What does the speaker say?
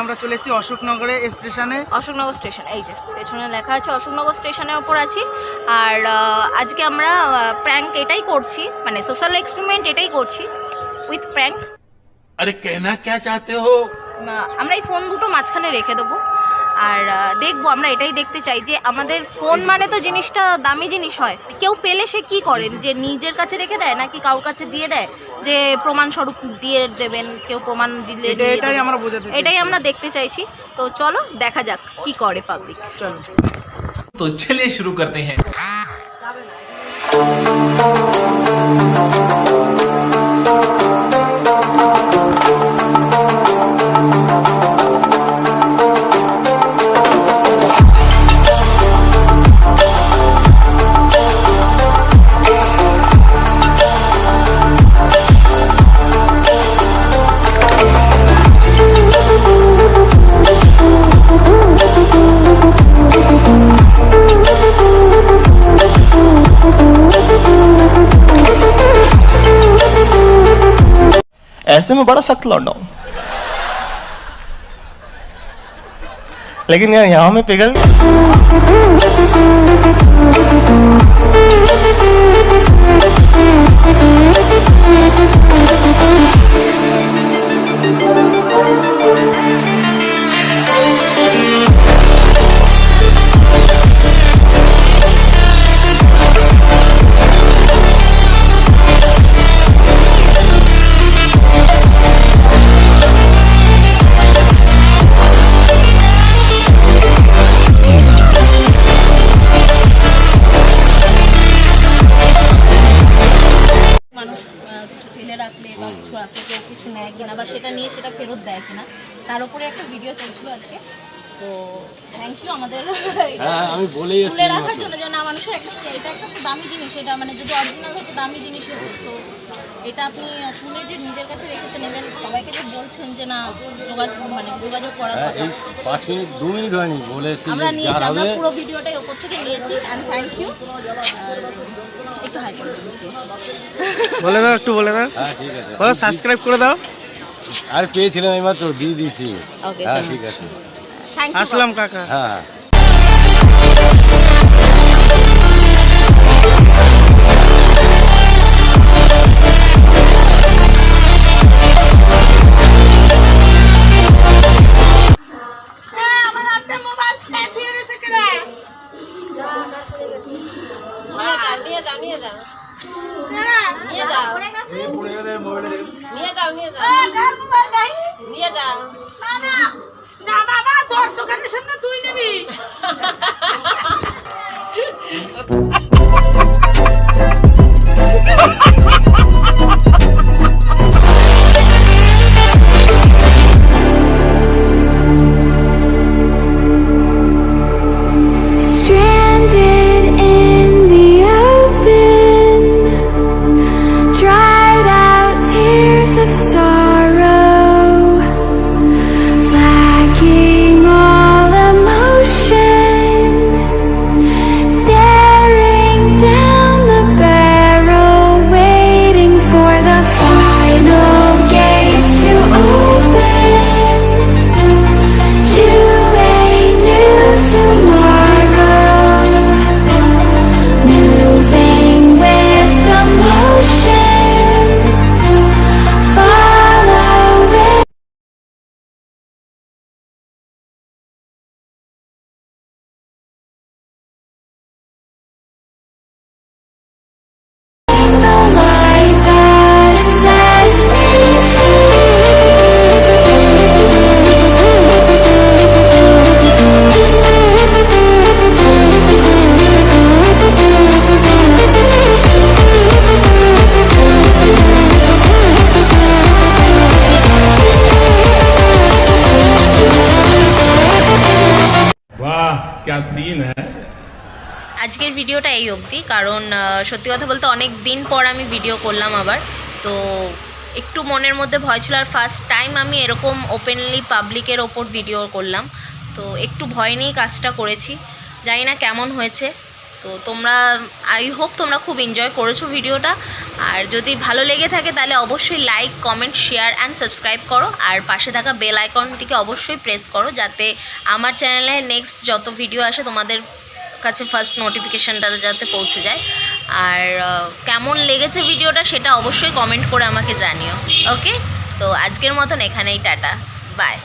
আমরা চলে এসেছি অশোকনগরে স্টেশনে। অশোকনগর স্টেশন, এই যে পেছনে লেখা আছে অশোকনগর স্টেশনের উপর আছি। আর আজকে আমরা প্র্যাঙ্ক এটাই করছি, মানে সোশ্যাল এক্সপেরিমেন্ট এটাই করছি উইথ প্র্যাঙ্ক। আরে কেনা কে চাতে হো? আমরা এই ফোন দুটো মাঝখানে রেখে দেবো আর দেখবো, আমরা এটাই দেখতে চাই যে আমাদের ফোন মানে তো জিনিসটা দামি জিনিস হয়, কেউ পেলে সে কি করেন, যে নিজের কাছে রেখে দেয় নাকি কারোর কাছে দিয়ে দেয় যে প্রমাণ স্বরূপ দিয়ে দেবেন, কেউ প্রমাণ দিলে এটাই আমরা দেখতে চাইছি। তো চলো দেখা যাক কি করে পাবলিক। চলো তো চলিয়ে শুরু করতে হ্যাঁ। ऐसे में बड़ा सख्त लौंडा हूं, लेकिन यार यहाँ में पिघल রাখলে বা কিছু রাখলে কেউ কিছু নেয় কিনা বা সেটা নিয়ে সেটা ফেরত দেয় কিনা, তার উপরে একটা ভিডিও চলছিল আজকে। তো থ্যাংক ইউ আমাদের আমি বলেই তুলে রাখার জন্য, যে না মানুষের এটা একটা দামি জিনিস, এটা মানে যদি অরিজিনাল হতো দামি জিনিস হতো। তো এটা আপনি তুলে যে নিজের কাছে রেখেছে নেবেন, সবাইকে যে বলছেন যে না যোগাযোগ করার কথা। 5 মিনিট 2 মিনিট হয়নি বলেছি, আমরা নিয়েছি, আমরা পুরো ভিডিওটাই ওপর থেকে নিয়েছি। And thank you. আর একটু হাই করে বলে দাও, একটু বলে দাও। হ্যাঁ ঠিক আছে, বলো সাবস্ক্রাইব করে দাও। আরে পেয়েছিলাম এই মাত্র, দিয়ে দিয়েছি। হ্যাঁ ঠিক আছে, থ্যাংক ইউ। আসলাম কাকা। হ্যাঁ দোকানের সামনে তুই নিবি। क्या सीन है। আজকের ভিডিওটা এই অবধি, কারণ সত্যি কথা বলতে অনেক দিন পর আমি ভিডিও করলাম আবার, তো একটু মনের মধ্যে ভয় ছিল। আর ফার্স্ট টাইম আমি এরকম ওপেনলি পাবলিকের ওপর ভিডিও করলাম, তো একটু ভয় নিয়েই কাজটা করেছি। জানি না কেমন হয়েছে, তো তোমরা আই হোপ তোমরা খুব এনজয় করেছো ভিডিওটা। আর যদি ভালো লেগে থাকে তাহলে অবশ্যই like, comment, share and subscribe করো। আর পাশে থাকা বেল আইকনটিকে অবশ্যই প্রেস করো, যাতে আমার চ্যানেলে নেক্সট যত ভিডিও আসে তোমাদের কাছে ফার্স্ট নোটিফিকেশানটা যাতে পৌঁছে যায়। আর কেমন লেগেছে ভিডিওটা সেটা অবশ্যই কমেন্ট করে আমাকে জানিও। ওকে, তো আজকের মতন এখানেই টাটা, বাই।